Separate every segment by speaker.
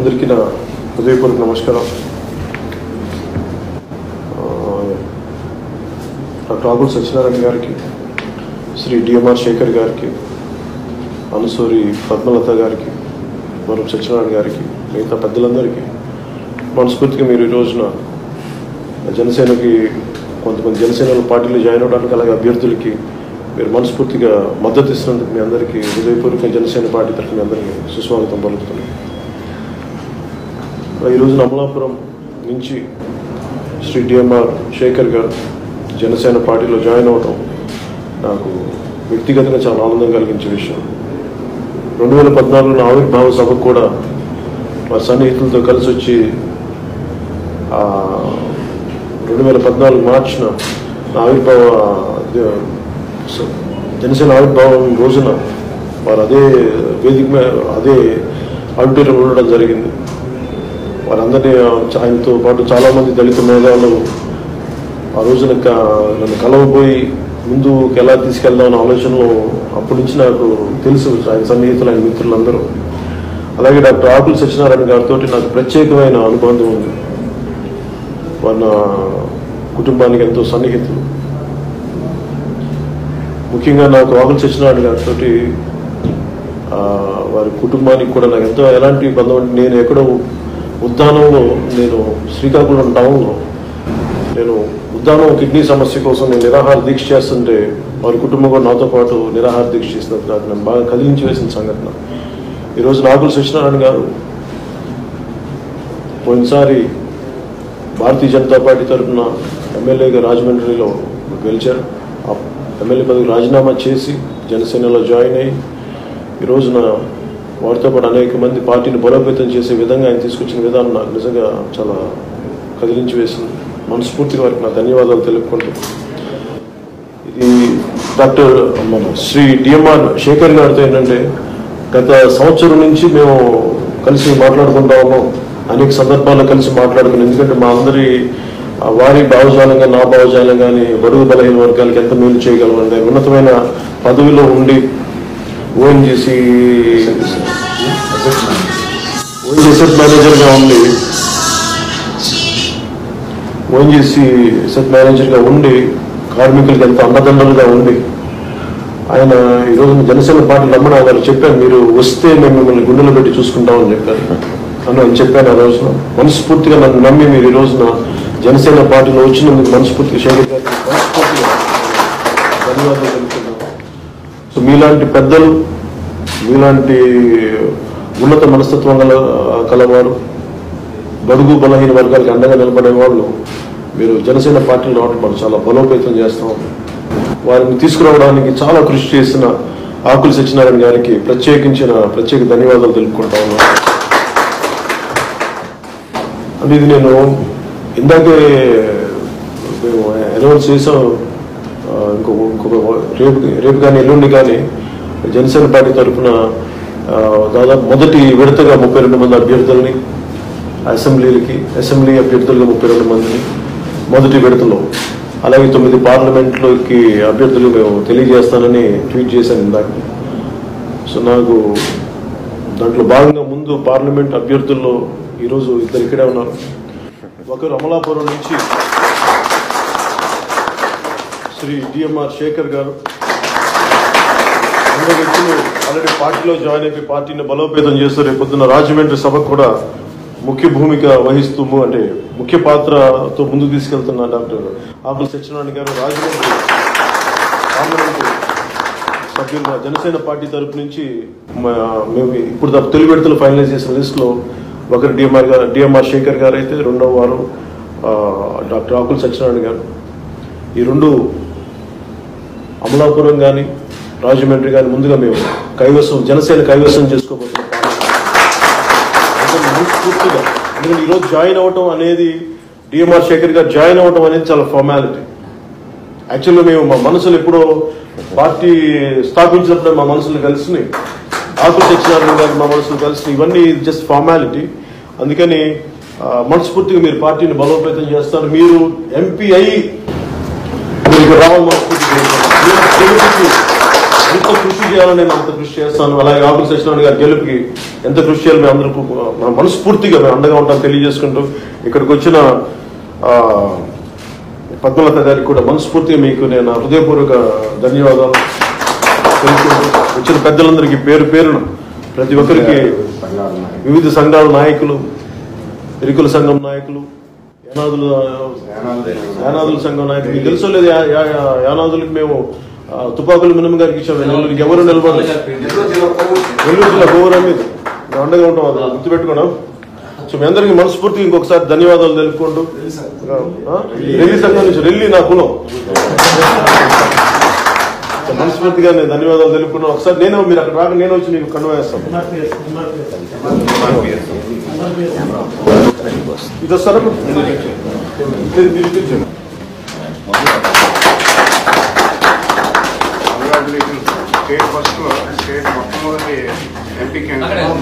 Speaker 1: అందరికీ నా హృదయపూర్వక నమస్కారం. డాక్టర్ ఆకుల సత్యనారాయణ గారికి, శ్రీ డిఎంఆర్ శేఖర్ గారికి, అనుసూరి పద్మలత గారికి, వరం సత్యనారాయణ గారికి, మిగతా పెద్దలందరికీ మనస్ఫూర్తిగా మీరు ఈ రోజున జనసేనకి కొంతమంది జనసేన పార్టీలో జాయిన్ అవ్వడానికి, అలాగే అభ్యర్థులకి మీరు మనస్ఫూర్తిగా మద్దతు ఇస్తున్నందుకు మీ అందరికీ హృదయపూర్వక జనసేన పార్టీ తరఫున మీ అందరికీ సుస్వాగతం పలుకుతున్నాను. ఈరోజున అమలాపురం నుంచి శ్రీ డిఎంఆర్ శేఖర్ గారు జనసేన పార్టీలో జాయిన్ అవ్వడం నాకు వ్యక్తిగతంగా చాలా ఆనందం కలిగించే విషయం. 2014 ఆవిర్భావ సభకు కూడా వారి సన్నిహితులతో కలిసి వచ్చి 2014 మార్చిన ఆవిర్భావ జనసేన ఆవిర్భావం రోజున వారు అదే వేదిక మీద అదే ఆడిటోరియం ఉండడం జరిగింది. వారందరినీ ఆయనతో పాటు చాలామంది దళిత మేధావులు ఆ రోజున నన్ను కలవబోయి ముందుకు ఎలా తీసుకెళ్దామన్న ఆలోచనలో అప్పటి నుంచి నాకు తెలుసు. ఆయన సన్నిహితులు, ఆయన మిత్రులందరూ, అలాగే డాక్టర్ ఆకుల సత్యనారాయణ గారితో నాకు ప్రత్యేకమైన అనుబంధం ఉంది. వారి కుటుంబానికి ఎంతో సన్నిహితులు. ముఖ్యంగా నాకు ఆకుల సత్యనారాయణ గారితో వారి కుటుంబానికి కూడా నాకు ఎంతో ఎలాంటి బంధం అంటే, నేను ఎక్కడో ఉద్దానంలో, నేను శ్రీకాకుళం టౌన్లో నేను ఉద్దానం కిడ్నీ సమస్య కోసం నేను నిరాహార దీక్ష చేస్తుంటే వారి కుటుంబం కూడా నాతో పాటు నిరాహార దీక్ష చేసినప్పుడు నాకు నన్ను బాగా కదిలించి వేసిన సంఘటన. ఈరోజు ఆకుల సత్యనారాయణ గారు పోయినసారి భారతీయ జనతా పార్టీ తరఫున ఎమ్మెల్యేగా రాజమండ్రిలో గెలిచారు. ఆ ఎమ్మెల్యే పదవికి రాజీనామా చేసి జనసేనలో జాయిన్ అయ్యి ఈ రోజున వారితో పాటు అనేక మంది పార్టీని బలోపేతం చేసే విధంగా ఆయన తీసుకొచ్చిన విధానం నాకు నిజంగా చాలా కదిలించి వేసింది. మనస్ఫూర్తిగా వారికి నా ధన్యవాదాలు తెలుపుకుంటూ, ఇది డాక్టర్ శ్రీ డిఎంఆర్ శేఖర్ గారితో ఏంటంటే గత సంవత్సరం నుంచి మేము కలిసి మాట్లాడుకుంటా ఉన్నాం. అనేక సందర్భాల్లో కలిసి మాట్లాడుకున్నాం. ఎందుకంటే మా అందరి వారి భావజాలంగా నా భావజాలం కానీ బడుగు బలహీన వర్గాలకు ఎంత మేలు చేయగలమంటే, ఉన్నతమైన పదవిలో ఉండి ఓఎన్జీసీ సెట్ మేనేజర్గా ఉండి ఓఎన్జీసీ సెట్ మేనేజర్గా ఉండి కార్మికులకి ఎంత అండదండలుగా ఉండి ఆయన ఈరోజు జనసేన పార్టీ నమ్మడం గారు చెప్పాను, మీరు వస్తే మేము మిమ్మల్ని గుండెలు పెట్టి చూసుకుంటామని చెప్పారు అని చెప్పాను. ఆ రోజున మనస్ఫూర్తిగా నన్ను నమ్మి మీరు ఈ రోజున జనసేన పార్టీలో వచ్చినందుకు మనస్ఫూర్తిగా శేఖర్ గారికి మనస్ఫూర్తిగా ధన్యవాదాలు తెలుపుతున్నాను. సో మీలాంటి పెద్దలు, మీలాంటి ఉన్నత మనస్తత్వం కలవారు, బడుగు బలహీన వర్గాలకు అండగా నిలబడే వాళ్ళు మీరు జనసేన పార్టీలో రావడం మనం చాలా బలోపేతం చేస్తాం. వారిని తీసుకురావడానికి చాలా కృషి చేసిన ఆకుల సత్యనారాయణ గారికి ప్రత్యేక ధన్యవాదాలు తెలుపుకుంటా ఉన్నాను. అంటే ఇది నేను ఇందాకే మేము అనౌన్స్ చేసాం. ఇంకొక రేపు కానీ ఎల్లుండి కానీ జనసేన పార్టీ తరఫున దాదాపు మొదటి విడతగా 32 మంది అభ్యర్థులని అసెంబ్లీ అభ్యర్థులుగా 32 మందిని మొదటి విడతలో, అలాగే 9 పార్లమెంట్లోకి అభ్యర్థులు మేము తెలియజేస్తానని ట్వీట్ చేశాను ఇందాక. సో నాకు దాంట్లో భాగంగా ముందు పార్లమెంట్ అభ్యర్థుల్లో ఈరోజు ఇద్దరు ఇక్కడే ఉన్నారు. ఒకరు అమలాపురం నుంచి శ్రీ డిఎంఆర్ శేఖర్ గారు, అందరూ వ్యక్తులు ఆల్రెడీ పార్టీలో జాయిన్ అయిపోయి పార్టీని బలోపేతం చేస్తూ రేపొద్దున రాజమండ్రి సభకు కూడా ముఖ్య భూమిక వహిస్తూ అంటే ముఖ్య పాత్రతో ముందుకు తీసుకెళ్తున్న డాక్టర్ ఆకుల సత్యనారాయణ గారు రాజమండ్రి పార్లమెంట్ సభ్యులుగా జనసేన పార్టీ తరఫు నుంచి మేము ఇప్పుడు తొలి విడతలు ఫైనలైజ్ చేసిన లిస్టులో ఒకరు డిఎంఆర్ శేఖర్ గారు అయితే, రెండవ వారు డాక్టర్ ఆకుల సత్యనారాయణ గారు. ఈ రెండు అమలాపురం కానీ రాజమండ్రి కానీ ముందుగా మేము జనసేన కైవసం చేసుకోబోతున్నాం. పూర్తిగా ఎందుకంటే ఈరోజు జాయిన్ అవ్వటం అనేది, డిఎంఆర్ శేఖర్ గారు జాయిన్ అవ్వటం అనేది చాలా ఫార్మాలిటీ. యాక్చువల్గా మేము మా మనసులు ఎప్పుడో పార్టీ స్థాపించినప్పుడు మా మనసులు కలిసినాయి, ఆకుల సత్యనారాయణ గారు మా మనసులు కలిసినాయి. ఇవన్నీ జస్ట్ ఫార్మాలిటీ. అందుకని మనస్ఫూర్తిగా మీరు పార్టీని బలోపేతం చేస్తారు. మీరు ఎంపీ అయ్యి మీకు రావాలి. ఎంత కృషి చేయాలో నేను అంత కృషి చేస్తాను. అలాగే ఆకుల సత్యనారాయణ గారి గెలుపుకి ఎంత కృషి చేయాలి మేము అందరూ మనస్ఫూర్తిగా మేము అండగా ఉంటాం తెలియజేసుకుంటూ ఇక్కడికి వచ్చిన పద్మలత గారికి కూడా మనస్ఫూర్తిగా మీకు నేను హృదయపూర్వక ధన్యవాదాలు తెలుసుకుంటూ వచ్చిన పెద్దలందరికీ పేరు పేరున ప్రతి ఒక్కరికి వివిధ సంఘాల నాయకులు, ఎరికుల సంఘం నాయకులు, యానాదుల సంఘం నాయకులు, మీకు తెలుసో లేదు యానాదులకి మేము తుపాకులు మినిమం గారికి ఇచ్చాము. నెల్లూరుకి ఎవరు నిలబడలేదు. నెల్లూరు జిల్లా గోవరా మీద అండగా ఉంటాం, అది గుర్తుపెట్టుకోవడం. సో మీ అందరికీ మనస్ఫూర్తిగా ఇంకొకసారి ధన్యవాదాలు తెలుపుకుంటూ రెల్లి సంఘం నుంచి రెల్లి నా కులం మనస్ఫూర్తిగా నేను ధన్యవాదాలు తెలుపుకున్నాను. ఒకసారి నేను మీరు అక్కడ రాక నేను వచ్చి నీకు కండువా వేస్తాను. ఇది వస్తారా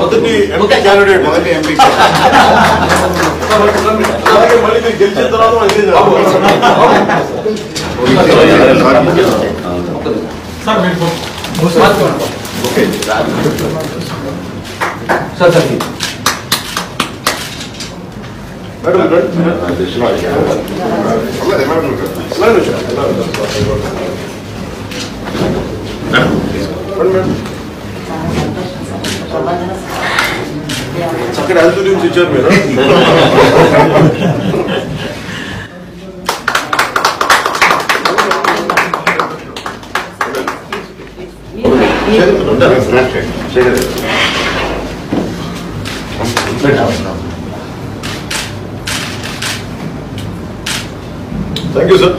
Speaker 1: మొదటి ఎంపీ క్యాండిడేట్ మళ్ళీ మీరు గెలిచిన తర్వాత చక్కటి అంతు నుంచి ఇచ్చారు మీరు. Thank you sir.